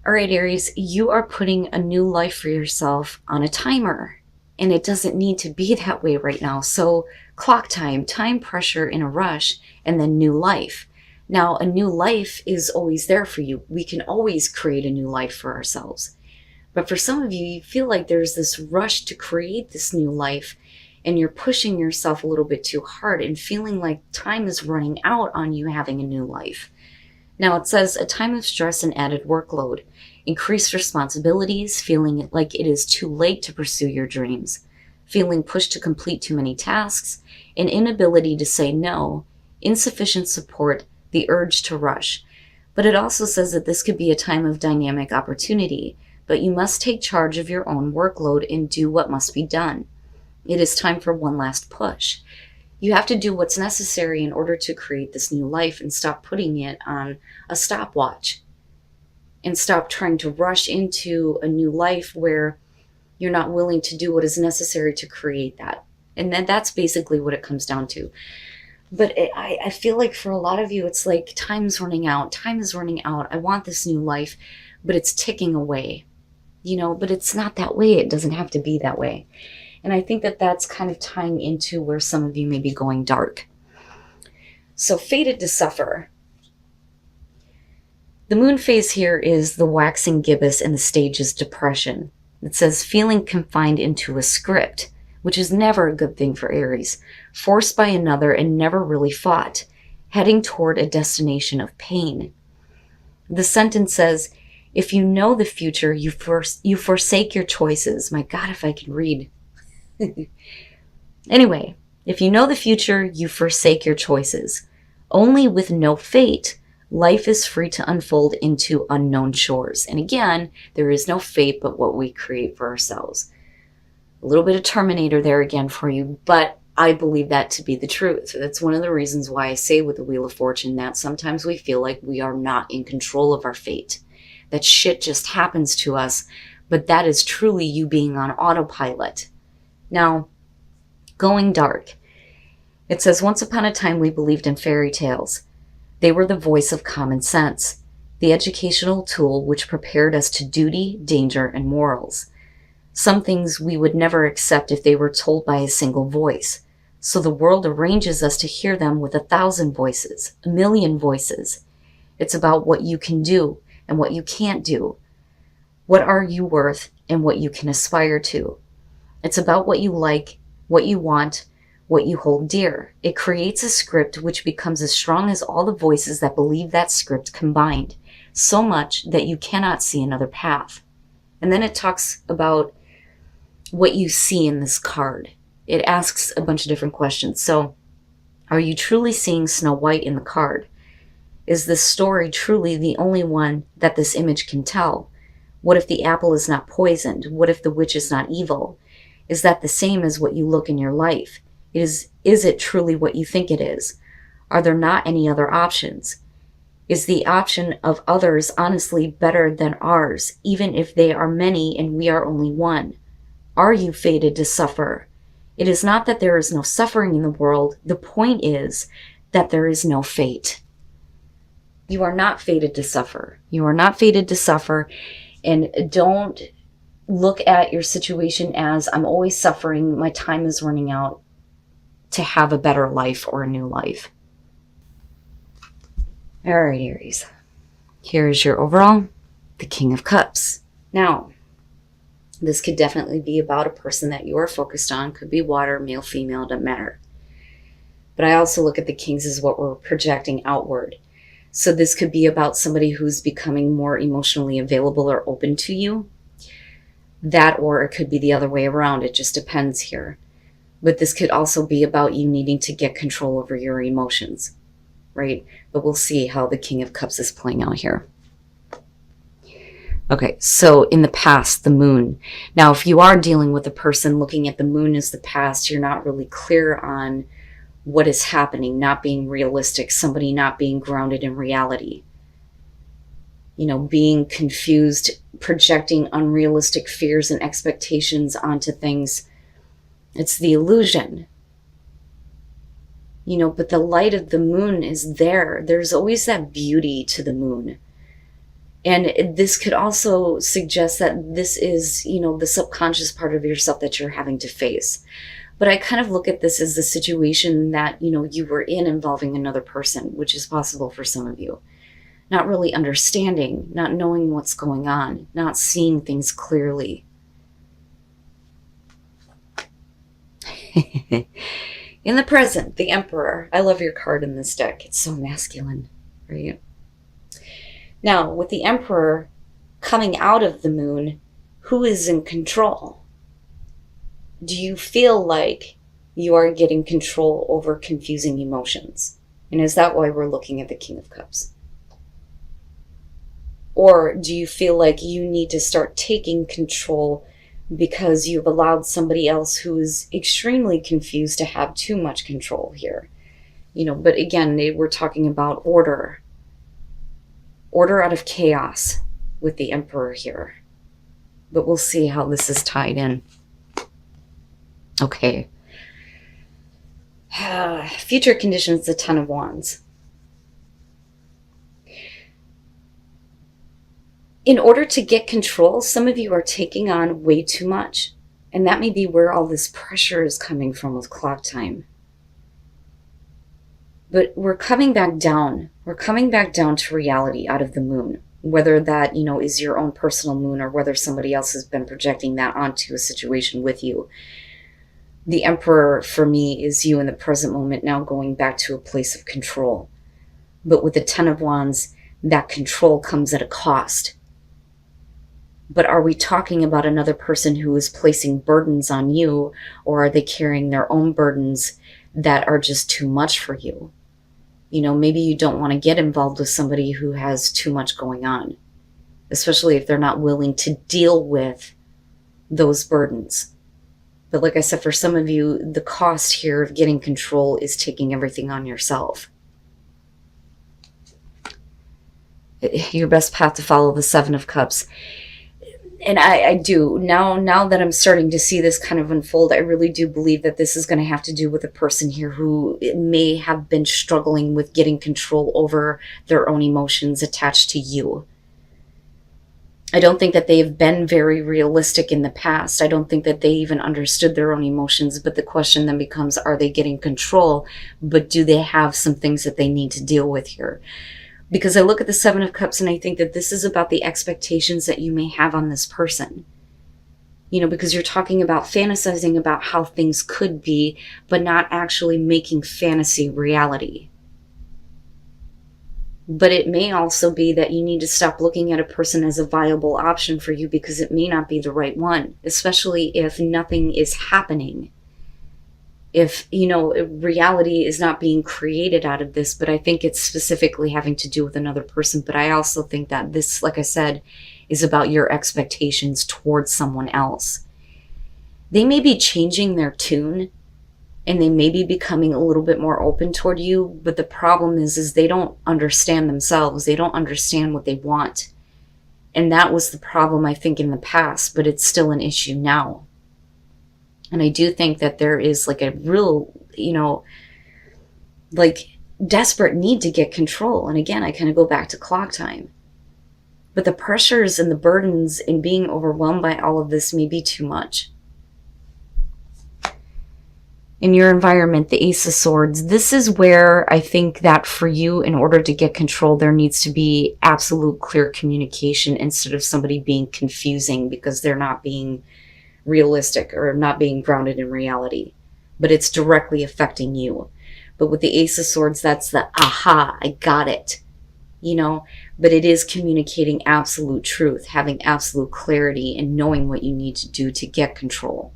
All right, Aries, you are putting a new life for yourself on a timer, and it doesn't need to be that way right now. So, clock time, time pressure in a rush, and then new life. Now, a new life is always there for you. We can always create a new life for ourselves. But for some of you, you feel like there's this rush to create this new life, and you're pushing yourself a little bit too hard and feeling like time is running out on you having a new life. Now it says a time of stress and added workload, increased responsibilities, feeling like it is too late to pursue your dreams, feeling pushed to complete too many tasks, an inability to say no, insufficient support, the urge to rush. But it also says that this could be a time of dynamic opportunity, but you must take charge of your own workload and do what must be done. It is time for one last push. You have to do what's necessary in order to create this new life and stop putting it on a stopwatch and stop trying to rush into a new life where you're not willing to do what is necessary to create that. And then that's basically what it comes down to. But I feel like for a lot of you, it's like time's running out. Time is running out. I want this new life, but it's ticking away. But it's not that way. It doesn't have to be that way. And I think that that's kind of tying into where some of you may be going dark. So fated to suffer. The moon phase here is the waxing gibbous and the stage is depression. It says feeling confined into a script, which is never a good thing for Aries. Forced by another and never really fought. Heading toward a destination of pain. The sentence says, if you know the future, you forsake your choices. My God, if I can read. Anyway, if you know the future, you forsake your choices. Only with no fate, life is free to unfold into unknown shores. And again, there is no fate but what we create for ourselves. A little bit of Terminator there again for you, but I believe that to be the truth. That's one of the reasons why I say with the Wheel of Fortune that sometimes we feel like we are not in control of our fate. That shit just happens to us, but that is truly you being on autopilot. Now, going dark. It says, once upon a time we believed in fairy tales. They were the voice of common sense, the educational tool which prepared us to duty, danger, and morals. Some things we would never accept if they were told by a single voice. So the world arranges us to hear them with 1,000 voices, 1,000,000 voices. It's about what you can do and what you can't do. What are you worth and what you can aspire to. It's about what you like, what you want, what you hold dear. It creates a script which becomes as strong as all the voices that believe that script combined, so much that you cannot see another path. And then it talks about what you see in this card. It asks a bunch of different questions. So, are you truly seeing Snow White in the card? Is this story truly the only one that this image can tell? What if the apple is not poisoned? What if the witch is not evil? Is that the same as what you look in your life? Is it truly what you think it is? Are there not any other options? Is the option of others honestly better than ours, even if they are many and we are only one? Are you fated to suffer? It is not that there is no suffering in the world. The point is that there is no fate. You are not fated to suffer. You are not fated to suffer. And don't look at your situation as I'm always suffering, my time is running out to have a better life or a new life. All right, Aries. Here is your overall, the King of Cups. Now, this could definitely be about a person that you are focused on. Could be water, male, female, doesn't matter. But I also look at the Kings as what we're projecting outward. So this could be about somebody who's becoming more emotionally available or open to you. That, or it could be the other way around. It just depends here. But this could also be about you needing to get control over your emotions, right? But we'll see how the King of Cups is playing out here. Okay, so in the past, the moon. Now, if you are dealing with a person looking at the moon as the past, you're not really clear on what is happening, not being realistic, somebody not being grounded in reality. Being confused, projecting unrealistic fears and expectations onto things. It's the illusion. But the light of the moon is there. There's always that beauty to the moon. And this could also suggest that this is, the subconscious part of yourself that you're having to face. But I kind of look at this as the situation that, you were in involving another person, which is possible for some of you. Not really understanding, not knowing what's going on, not seeing things clearly. In the present, the Emperor. I love your card in this deck. It's so masculine, right? Now, with the Emperor coming out of the moon, who is in control? Do you feel like you are getting control over confusing emotions? And is that why we're looking at the King of Cups? Or do you feel like you need to start taking control because you've allowed somebody else who is extremely confused to have too much control here? But again, we're talking about order. Order out of chaos with the Emperor here. But we'll see how this is tied in. Okay. Future conditions, the Ten of Wands. In order to get control, some of you are taking on way too much. And that may be where all this pressure is coming from with clock time. But we're coming back down. We're coming back down to reality out of the moon. Whether that, is your own personal moon or whether somebody else has been projecting that onto a situation with you. The Emperor, for me, is you in the present moment now going back to a place of control. But with the Ten of Wands, that control comes at a cost. But are we talking about another person who is placing burdens on you, or are they carrying their own burdens that are just too much for you? Maybe you don't want to get involved with somebody who has too much going on, especially if they're not willing to deal with those burdens. But like I said, for some of you, the cost here of getting control is taking everything on yourself. Your best path to follow, the Seven of Cups. And I do. Now that I'm starting to see this kind of unfold, I really do believe that this is going to have to do with a person here who may have been struggling with getting control over their own emotions attached to you. I don't think that they've been very realistic in the past. I don't think that they even understood their own emotions. But the question then becomes, are they getting control? But do they have some things that they need to deal with here? Because I look at the Seven of Cups and I think that this is about the expectations that you may have on this person. Because you're talking about fantasizing about how things could be, but not actually making fantasy reality. But it may also be that you need to stop looking at a person as a viable option for you because it may not be the right one, especially if nothing is happening. If, reality is not being created out of this, but I think it's specifically having to do with another person. But I also think that this, like I said, is about your expectations towards someone else. They may be changing their tune and they may be becoming a little bit more open toward you, but the problem is they don't understand themselves. They don't understand what they want. And that was the problem, I think, in the past, but it's still an issue now. And I do think that there is like a real, desperate need to get control. And again, I kind of go back to clock time. But the pressures and the burdens and being overwhelmed by all of this may be too much. In your environment, the Ace of Swords, this is where I think that for you, in order to get control, there needs to be absolute clear communication instead of somebody being confusing because they're not being realistic or not being grounded in reality, but it's directly affecting you. But with the Ace of Swords, that's the aha, I got it, but it is communicating absolute truth, having absolute clarity and knowing what you need to do to get control.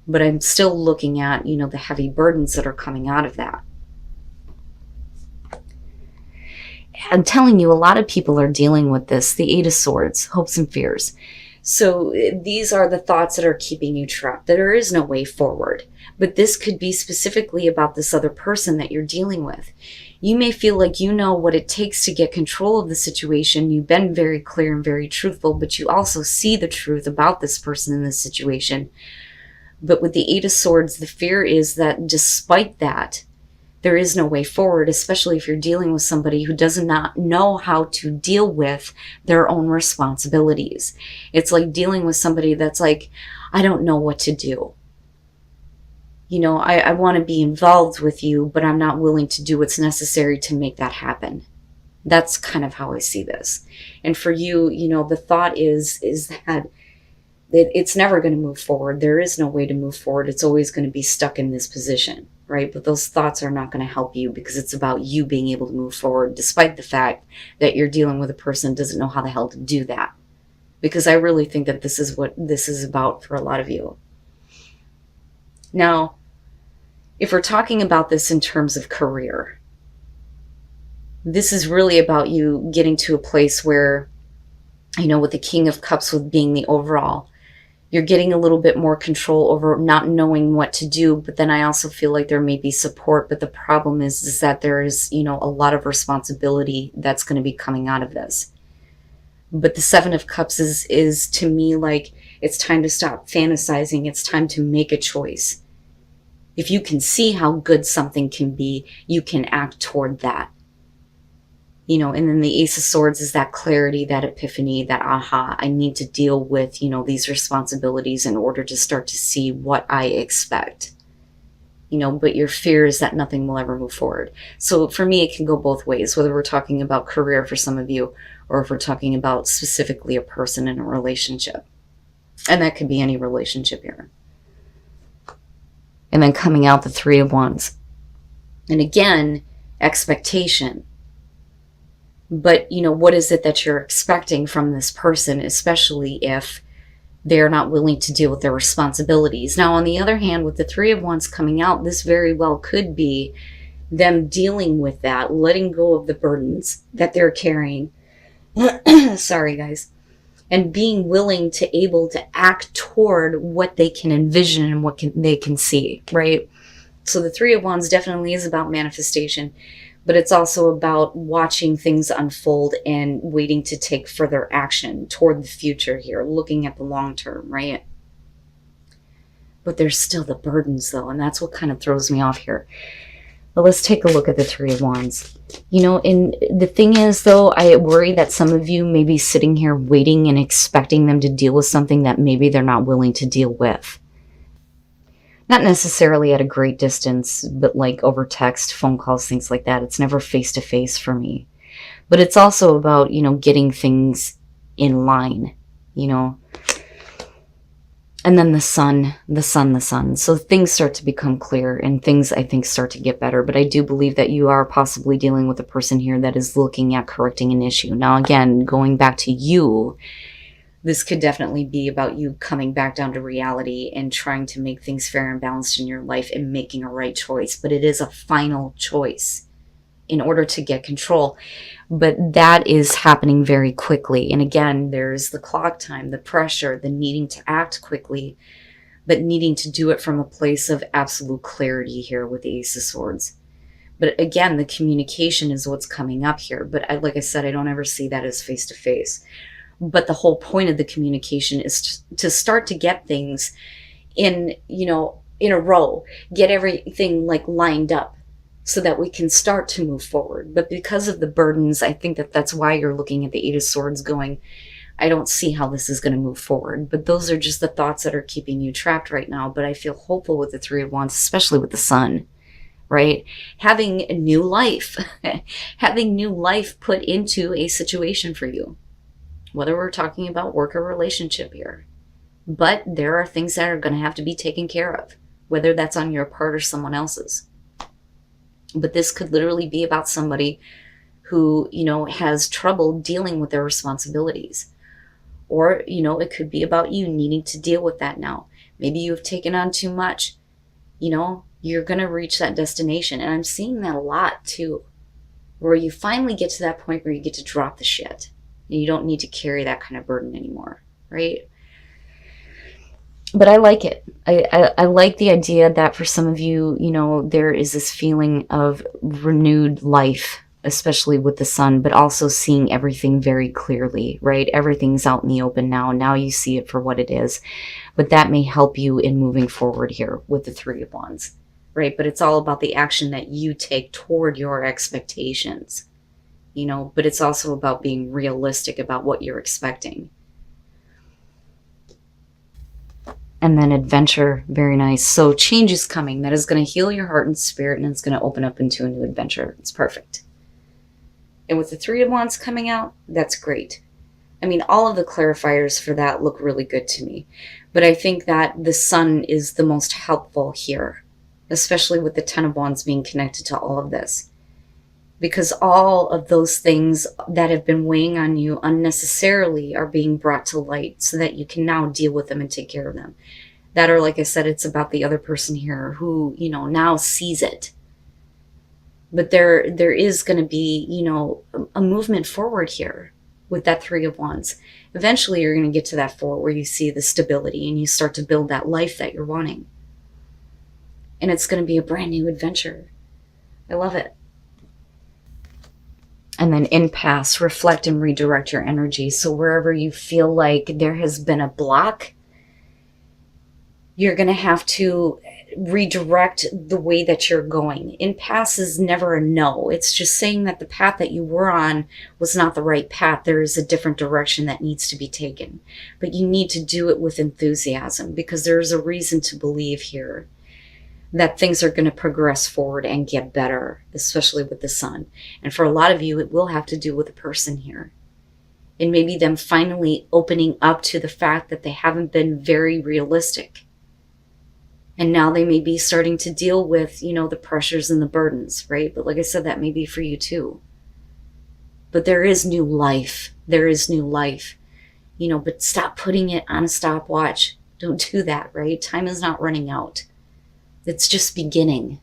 But I'm still looking at, the heavy burdens that are coming out of that. I'm telling you, a lot of people are dealing with this, the Eight of Swords, hopes and fears. So these are the thoughts that are keeping you trapped. There is no way forward. But this could be specifically about this other person that you're dealing with. You may feel like you know what it takes to get control of the situation. You've been very clear and very truthful, but you also see the truth about this person in this situation. But with the Eight of Swords, the fear is that despite that, there is no way forward, especially if you're dealing with somebody who does not know how to deal with their own responsibilities. It's like dealing with somebody that's like, I don't know what to do. You know, I want to be involved with you, but I'm not willing to do what's necessary to make that happen. That's kind of how I see this. And for you, you know, the thought is that it's never going to move forward. There is no way to move forward. It's always going to be stuck in this position, right? But those thoughts are not going to help you, because it's about you being able to move forward, despite the fact that you're dealing with a person who doesn't know how the hell to do that. Because I really think that this is what this is about for a lot of you. Now, if we're talking about this in terms of career, this is really about you getting to a place where, you know, with the King of Cups, with being the overall, you're getting a little bit more control over not knowing what to do. But then I also feel like there may be support. But the problem is that there is, you know, a lot of responsibility that's going to be coming out of this. But the Seven of Cups is to me like, it's time to stop fantasizing. It's time to make a choice. If you can see how good something can be, you can act toward that. You know, and then the Ace of Swords is that clarity, that epiphany, that aha, I need to deal with, you know, these responsibilities in order to start to see what I expect. You know, but your fear is that nothing will ever move forward. So for me, it can go both ways, whether we're talking about career for some of you, or if we're talking about specifically a person in a relationship. And that could be any relationship here. And then coming out the Three of Wands. And again, expectation. But, you know, what is it that you're expecting from this person, especially if they're not willing to deal with their responsibilities? Now, on the other hand, with the Three of Wands coming out, this very well could be them dealing with that, letting go of the burdens that they're carrying. Sorry, guys. And being willing to able to act toward what they can envision and what they can see, right? So the Three of Wands definitely is about manifestation, but it's also about watching things unfold and waiting to take further action toward the future here, looking at the long term, right? But there's still the burdens though, and that's what kind of throws me off here. But let's take a look at the Three of Wands. You know, and the thing is though, I worry that some of you may be sitting here waiting and expecting them to deal with something that maybe they're not willing to deal with. Not necessarily at a great distance, but like over text, phone calls, things like that. It's never face to face for me. But it's also about, you know, getting things in line, you know. And then the sun. So things start to become clear and things, I think, start to get better. But I do believe that you are possibly dealing with a person here that is looking at correcting an issue. Now, again, going back to you, this could definitely be about you coming back down to reality and trying to make things fair and balanced in your life and making a right choice. But it is a final choice in order to get control. But that is happening very quickly. And again, there's the clock time, the pressure, the needing to act quickly, but needing to do it from a place of absolute clarity here with the Ace of Swords. But again, the communication is what's coming up here. But like I said, I don't ever see that as face to face. But the whole point of the communication is to start to get things in, you know, in a row, get everything like lined up so that we can start to move forward. But because of the burdens, I think that that's why you're looking at the Eight of Swords going, I don't see how this is going to move forward. But those are just the thoughts that are keeping you trapped right now. But I feel hopeful with the Three of Wands, especially with the Sun, right? Having a new life, having new life put into a situation for you. Whether we're talking about work or relationship here. But there are things that are going to have to be taken care of, whether that's on your part or someone else's. But this could literally be about somebody who, you know, has trouble dealing with their responsibilities. Or, you know, it could be about you needing to deal with that now. Maybe you've taken on too much. You know, you're going to reach that destination. And I'm seeing that a lot too, where you finally get to that point where you get to drop the shit. And you don't need to carry that kind of burden anymore, right? But I like it. I like the idea that for some of you, you know, there is this feeling of renewed life, especially with the Sun, but also seeing everything very clearly, right? Everything's out in the open now. Now you see it for what it is. But that may help you in moving forward here with the Three of Wands. right? But it's all about the action that you take toward your expectations, but it's also about being realistic about what you're expecting. And then adventure, very nice. So change is coming. That is going to heal your heart and spirit, and it's going to open up into a new adventure. It's perfect. And with the Three of Wands coming out, that's great. I mean, all of the clarifiers for that look really good to me. But I think that the Sun is the most helpful here, especially with the Ten of Wands being connected to all of this. Because all of those things that have been weighing on you unnecessarily are being brought to light so that you can now deal with them and take care of them. That are, like I said, it's about the other person here who, now sees it. But there is going to be, a movement forward here with that Three of Wands. Eventually you're going to get to that Four where you see the stability and you start to build that life that you're wanting. And it's going to be a brand new adventure. I love it. And then impasse, reflect and redirect your energy. So wherever you feel like there has been a block, you're going to have to redirect the way that you're going. Impasse is never a no. It's just saying that the path that you were on was not the right path. There is a different direction that needs to be taken. But you need to do it with enthusiasm because there's a reason to believe here that things are going to progress forward and get better, especially with the Sun. And for a lot of you, it will have to do with a person here. And maybe them finally opening up to the fact that they haven't been very realistic. And now they may be starting to deal with, the pressures and the burdens, right? But like I said, that may be for you too. But there is new life. There is new life. But stop putting it on a stopwatch. Don't do that, right? Time is not running out. It's just beginning.